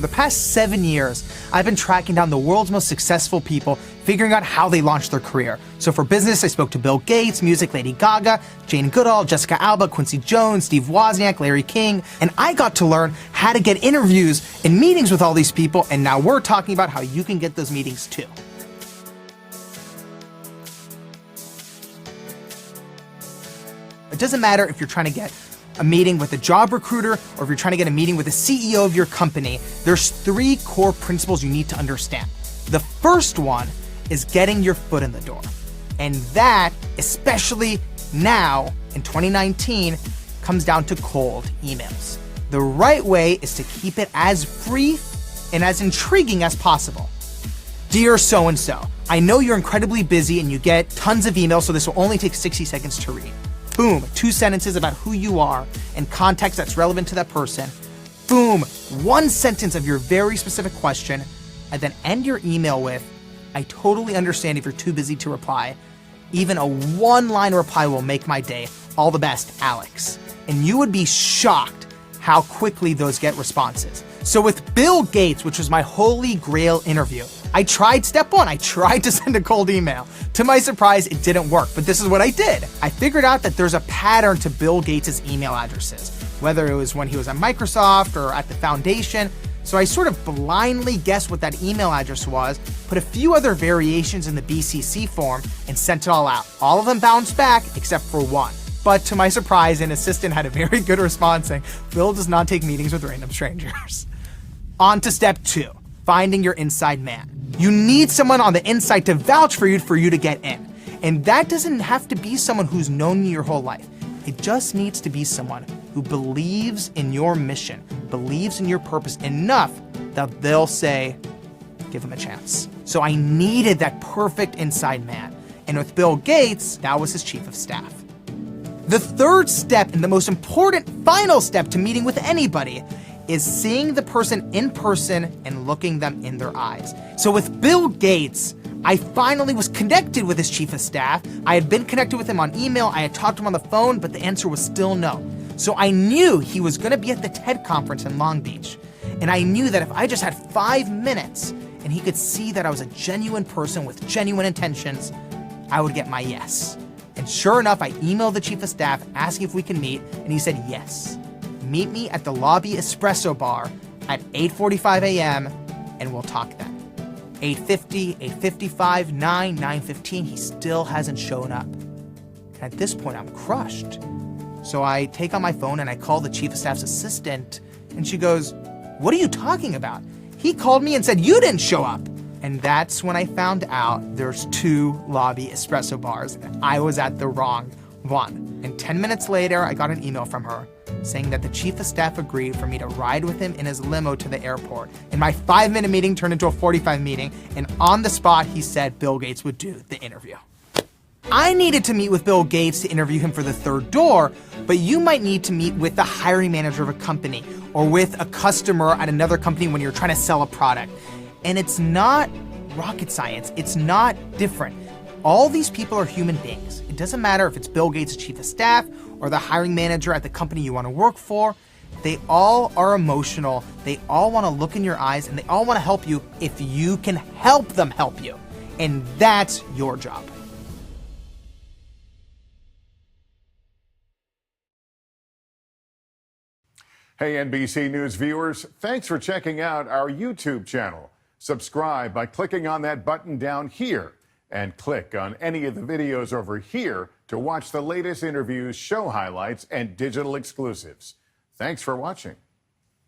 the past 7 years, I've been tracking down the world's most successful people, figuring out how they launched their career. So for business, I spoke to Bill Gates, music, Lady Gaga, Jane Goodall, Jessica Alba, Quincy Jones, Steve Wozniak, Larry King, and I got to learn how to get interviews and meetings with all these people, and now we're talking about how you can get those meetings too. It doesn't matter if you're trying to get a meeting with a job recruiter or if you're trying to get a meeting with the CEO of your company, there's 3 core principles you need to understand. The first one is getting your foot in the door. And that, especially now in 2019, comes down to cold emails. The right way is to keep it as brief and as intriguing as possible. Dear so-and-so, I know you're incredibly busy and you get tons of emails, so this will only take 60 seconds to read. Boom, 2 sentences about who you are and context that's relevant to that person. Boom, 1 sentence of your very specific question, and then end your email with, I totally understand if you're too busy to reply. Even a 1-line reply will make my day. All the best, Alex. And you would be shocked how quickly those get responses. So with Bill Gates, which was my holy grail interview, I tried step 1. I tried to send a cold email. To my surprise, it didn't work, but this is what I did. I figured out that there's a pattern to Bill Gates' email addresses, whether it was when he was at Microsoft or at the foundation. So I sort of blindly guessed what that email address was, put a few other variations in the BCC form, and sent it all out. All of them bounced back except for 1. But to my surprise, an assistant had a very good response saying, Bill does not take meetings with random strangers. On to step 2, finding your inside man. You need someone on the inside to vouch for you to get in. And that doesn't have to be someone who's known you your whole life. It just needs to be someone who believes in your mission, believes in your purpose enough that they'll say, give him a chance. So I needed that perfect inside man. And with Bill Gates, that was his chief of staff. The third step and the most important final step to meeting with anybody is seeing the person in person and looking them in their eyes. So with Bill Gates, I finally was connected with his chief of staff. I had been connected with him on email, I had talked to him on the phone, but the answer was still no. So I knew he was gonna be at the TED conference in Long Beach. And I knew that if I just had 5 minutes and he could see that I was a genuine person with genuine intentions, I would get my yes. And sure enough, I emailed the chief of staff asking if we can meet, and he said yes. Meet me at the lobby espresso bar at 8:45 a.m. and we'll talk then. 8:50, 8:55, 9, 9:15, he still hasn't shown up. And at this point, I'm crushed. So I take out my phone and I call the chief of staff's assistant, and she goes, what are you talking about? He called me and said you didn't show up. And that's when I found out there's 2 lobby espresso bars, and I was at the wrong one. And 10 minutes later, I got an email from her saying that the chief of staff agreed for me to ride with him in his limo to the airport. And my 5-minute meeting turned into a 45 meeting, and on the spot, he said Bill Gates would do the interview. I needed to meet with Bill Gates to interview him for the third door, but you might need to meet with the hiring manager of a company or with a customer at another company when you're trying to sell a product. And it's not rocket science, it's not different. All these people are human beings. It doesn't matter if it's Bill Gates' chief of staff or the hiring manager at the company you want to work for. They all are emotional, they all want to look in your eyes, and they all want to help you if you can help them help you. And that's your job. Hey NBC News viewers, thanks for checking out our YouTube channel. Subscribe by clicking on that button down here, and click on any of the videos over here to watch the latest interviews, show highlights, and digital exclusives. Thanks for watching.